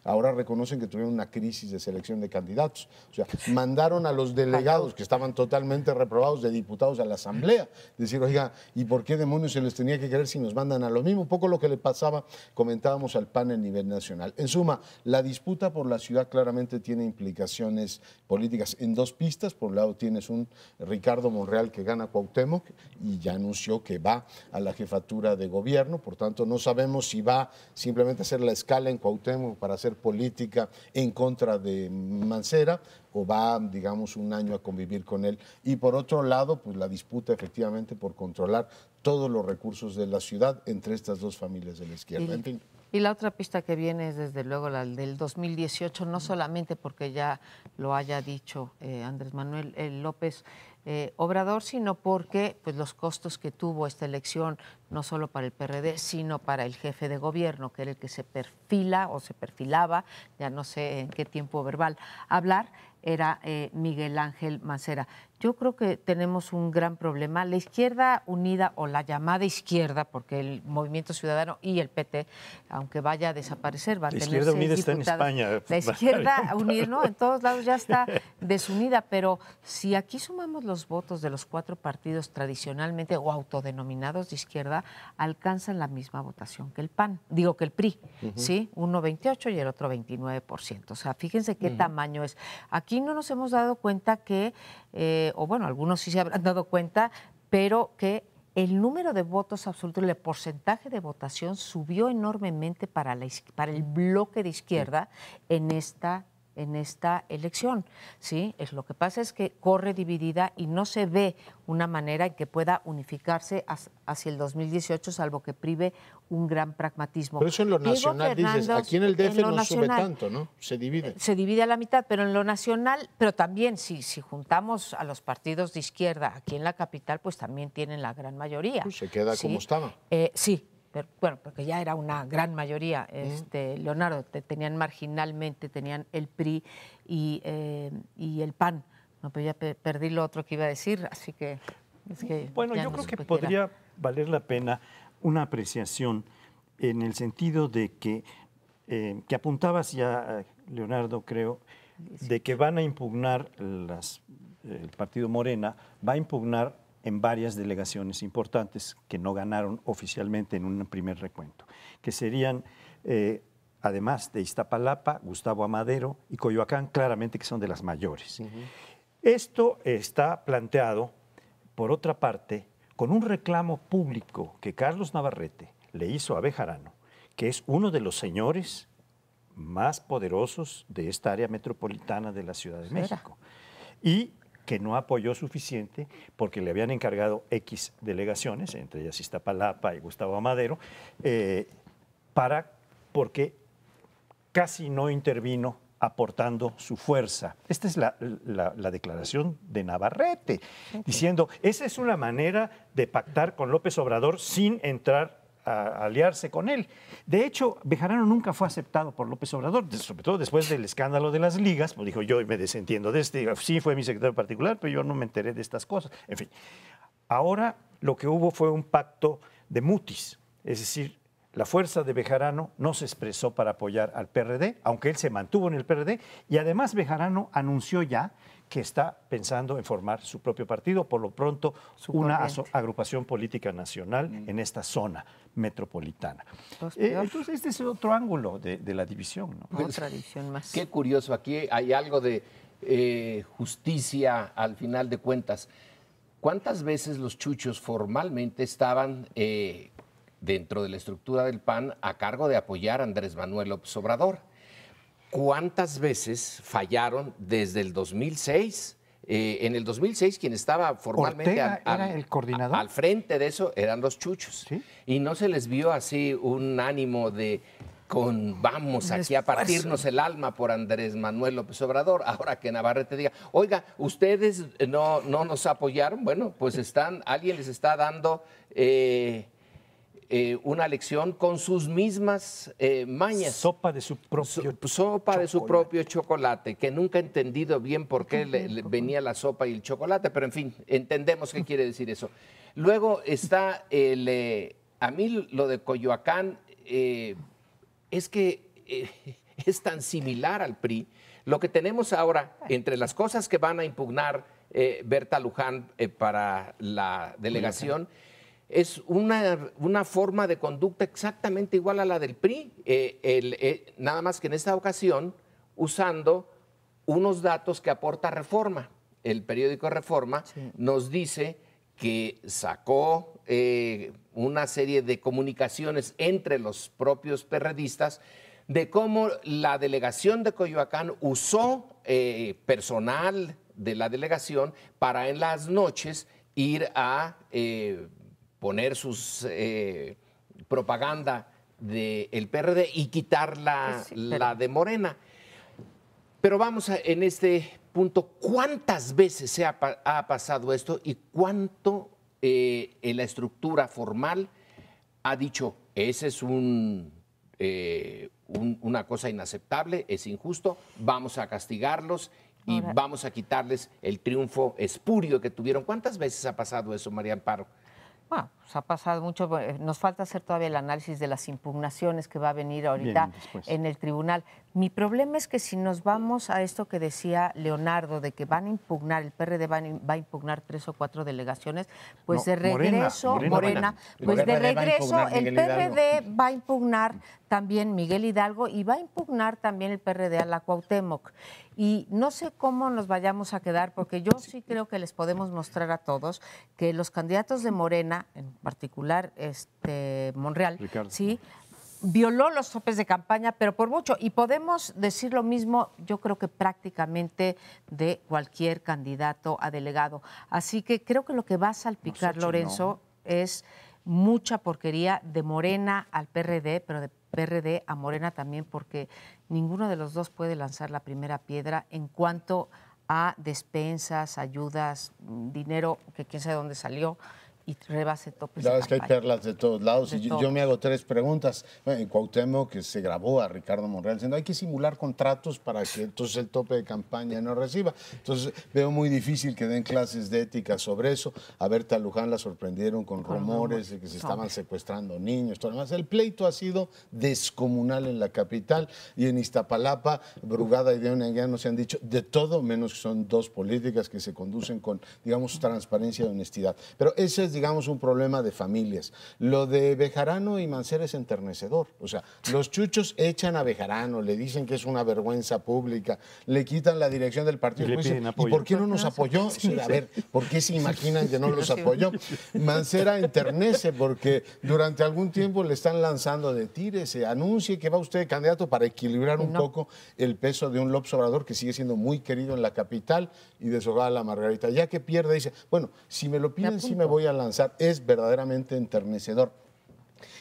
ahora reconocen que tuvieron una crisis de selección de candidatos. O sea, mandaron a los delegados que estaban totalmente reprobados de diputados a la Asamblea. Decir, oiga, ¿y por qué demonios se les tenía que querer si nos mandan a lo mismo? Un poco lo que le pasaba, comentábamos al PAN a nivel nacional. En suma, la disputa por la ciudad claramente tiene implicaciones políticas en 2 pistas. Por un lado tienes un Ricardo Monreal que gana Cuauhtémoc y ya anunció que va a la jefatura de gobierno, por tanto no sabemos si va simplemente a hacer la escala en Cuauhtémoc para hacer política en contra de Mancera o va, digamos, un año a convivir con él. Y por otro lado, pues la disputa efectivamente por controlar todos los recursos de la ciudad entre estas 2 familias de la izquierda. En fin. Y la otra pista que viene es desde luego la del 2018, no solamente porque ya lo haya dicho Andrés Manuel López Obrador, sino porque pues, los costos que tuvo esta elección, no solo para el PRD, sino para el jefe de gobierno, que era el que se perfila o se perfilaba, ya no sé en qué tiempo verbal hablar, era Miguel Ángel Mancera. Yo creo que tenemos un gran problema. La izquierda unida o la llamada izquierda, porque el Movimiento Ciudadano y el PT, aunque vaya a desaparecer, va a tener 6 diputados. La izquierda unida está en España. La izquierda unida, ¿no? En todos lados ya está desunida, pero si aquí sumamos los votos de los 4 partidos tradicionalmente o autodenominados de izquierda, alcanzan la misma votación que el PAN, digo que el PRI, ¿sí? Uno 28 y el otro 29%. O sea, fíjense qué tamaño es. Aquí no nos hemos dado cuenta que, o bueno, algunos sí se habrán dado cuenta, pero que el número de votos absolutos, el porcentaje de votación subió enormemente para el bloque de izquierda en esta elección, ¿sí? Lo que pasa es que corre dividida y no se ve una manera en que pueda unificarse hacia el 2018, salvo que prive un gran pragmatismo. Pero eso en lo nacional, dices, aquí en el DF no sube tanto, ¿no? Se divide. Se divide a la mitad, pero en lo nacional, pero también si juntamos a los partidos de izquierda aquí en la capital, pues también tienen la gran mayoría. Pues se queda como estaba. Sí. Pero, bueno, porque ya era una gran mayoría, Leonardo, tenían marginalmente, tenían el PRI y el PAN. No, pero ya perdí lo otro que iba a decir, así que... Bueno, yo creo que podría valer la pena una apreciación en el sentido de que apuntabas ya, Leonardo, creo, de que van a impugnar, el partido Morena va a impugnar en varias delegaciones importantes que no ganaron oficialmente en un primer recuento, que serían, además de Iztapalapa, Gustavo Amadero y Coyoacán, claramente que son de las mayores. Esto está planteado, por otra parte, con un reclamo público que Carlos Navarrete le hizo a Bejarano, que es uno de los señores más poderosos de esta área metropolitana de la Ciudad de México, y que no apoyó suficiente porque le habían encargado X delegaciones, entre ellas Iztapalapa y Gustavo Amadero, porque casi no intervino aportando su fuerza. Esta es la declaración de Navarrete, diciendo, esa es una manera de pactar con López Obrador sin entrar a aliarse con él. De hecho, Bejarano nunca fue aceptado por López Obrador, sobre todo después del escándalo de las ligas, pues dijo, yo me desentiendo de sí fue mi secretario particular, pero yo no me enteré de estas cosas. En fin, ahora lo que hubo fue un pacto de mutis, es decir, la fuerza de Bejarano no se expresó para apoyar al PRD, aunque él se mantuvo en el PRD, y además Bejarano anunció ya que está pensando en formar su propio partido, por lo pronto una agrupación política nacional en esta zona metropolitana. Entonces este es otro ángulo de la división, ¿no? Otra división más. Qué curioso, aquí hay algo de justicia al final de cuentas. ¿Cuántas veces los chuchos formalmente estaban dentro de la estructura del PAN a cargo de apoyar a Andrés Manuel López Obrador? ¿Cuántas veces fallaron desde el 2006? En el 2006 quien estaba formalmente era el coordinador. Al frente de eso eran los chuchos. ¿Sí? Y no se les vio así un ánimo de vamos aquí a partirnos el alma por Andrés Manuel López Obrador. Ahora que Navarrete diga, oiga, ustedes no nos apoyaron, bueno, pues alguien les está dando una lección con sus mismas mañas. Sopa de su propio chocolate, que nunca he entendido bien por qué venía la sopa y el chocolate, pero en fin, entendemos qué quiere decir eso. Luego está a mí lo de Coyoacán, es que es tan similar al PRI. Lo que tenemos ahora, entre las cosas que van a impugnar Berta Luján para la delegación, es una forma de conducta exactamente igual a la del PRI, nada más que en esta ocasión usando unos datos que aporta Reforma. El periódico Reforma nos dice que sacó una serie de comunicaciones entre los propios perredistas de cómo la delegación de Coyoacán usó personal de la delegación para en las noches ir a poner sus propaganda del PRD y quitar la de Morena. Pero vamos en este punto, ¿cuántas veces ha pasado esto y cuánto en la estructura formal ha dicho, ese es una cosa inaceptable, es injusto, vamos a castigarlos y vamos a quitarles el triunfo espurio que tuvieron? ¿Cuántas veces ha pasado eso, María Amparo? Bueno, pues ha pasado mucho. Nos falta hacer todavía el análisis de las impugnaciones que va a venir ahorita en el tribunal. Mi problema es que si nos vamos a esto que decía Leonardo, de que van a impugnar, el PRD va a impugnar 3 o 4 delegaciones, pues no, de regreso, Morena, pues de regreso el PRD va a impugnar también Miguel Hidalgo y va a impugnar también el PRD a la Cuauhtémoc. Y no sé cómo nos vayamos a quedar, porque yo sí creo que les podemos mostrar a todos que los candidatos de Morena, en particular Monreal, Ricardo, sí, violó los topes de campaña, pero por mucho. Y podemos decir lo mismo, yo creo que prácticamente de cualquier candidato a delegado. Así que creo que lo que va a salpicar, Lorenzo, es mucha porquería de Morena al PRD, pero de PRD a Morena también, porque ninguno de los dos puede lanzar la primera piedra en cuanto a despensas, ayudas, dinero que quién sabe dónde salió, y rebase topes La de verdad es que hay campaña. perlas de todos lados. De Y todos. yo me hago 3 preguntas. Bueno, en Cuauhtémoc, que se grabó a Ricardo Monreal diciendo hay que simular contratos para que entonces el tope de campaña no reciba. Entonces veo muy difícil que den clases de ética sobre eso. A Berta Luján la sorprendieron con rumores de que se estaban secuestrando niños. Todo lo demás. El pleito ha sido descomunal en la capital y en Iztapalapa, Brugada y Diana Anguiano se han dicho de todo, menos que son 2 políticas que se conducen con, digamos, transparencia y honestidad. Pero ese es, digamos, un problema de familias. Lo de Bejarano y Mancera es enternecedor. O sea, los chuchos echan a Bejarano, le dicen que es una vergüenza pública, le quitan la dirección del partido. Y le Pues, piden ¿y apoyo. por qué no nos apoyó? Sí, a ver, ¿por qué se imaginan que no los apoyó? Mancera enternece porque durante algún tiempo le están lanzando de tírese, anuncie que va usted de candidato para equilibrar un poco el peso de un López Obrador que sigue siendo muy querido en la capital y deshogar a la Margarita. Ya que pierde, dice, bueno, si me lo piden, sí me voy a lanzar. Es verdaderamente enternecedor.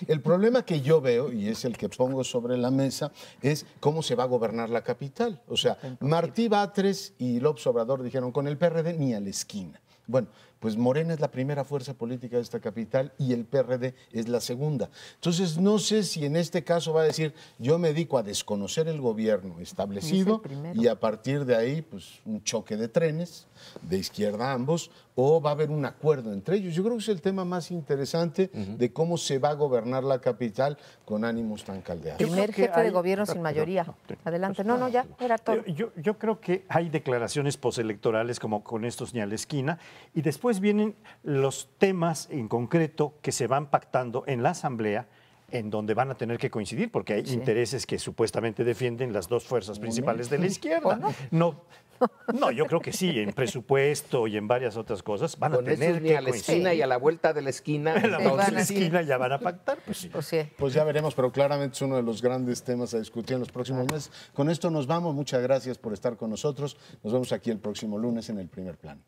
El problema que yo veo, y es el que pongo sobre la mesa, es cómo se va a gobernar la capital. O sea, Martí Batres y López Obrador dijeron, con el PRD ni a la esquina. Bueno, pues Morena es la primera fuerza política de esta capital y el PRD es la segunda. Entonces, no sé si en este caso va a decir, yo me dedico a desconocer el gobierno establecido y a partir de ahí, pues un choque de trenes, de izquierda a ambos, o va a haber un acuerdo entre ellos. Yo creo que es el tema más interesante de cómo se va a gobernar la capital con ánimos tan caldeados. Primer creo que jefe de hay- gobierno sin mayoría. Adelante. No, ya, era todo. Yo creo que hay declaraciones postelectorales como con estos ni a la esquina y después vienen los temas en concreto que se van pactando en la Asamblea en donde van a tener que coincidir porque hay intereses que supuestamente defienden las 2 fuerzas principales de la izquierda. No, yo creo que sí, en presupuesto y en varias otras cosas van a Con tener eso ni que a la esquina coincidir. y a la vuelta de la esquina. En la Sí, otra van a- esquina ya van a pactar, pues sí. Pues sí. Pues ya veremos, pero claramente es uno de los grandes temas a discutir en los próximos meses. Con esto nos vamos. Muchas gracias por estar con nosotros. Nos vemos aquí el próximo lunes en El Primer Plano.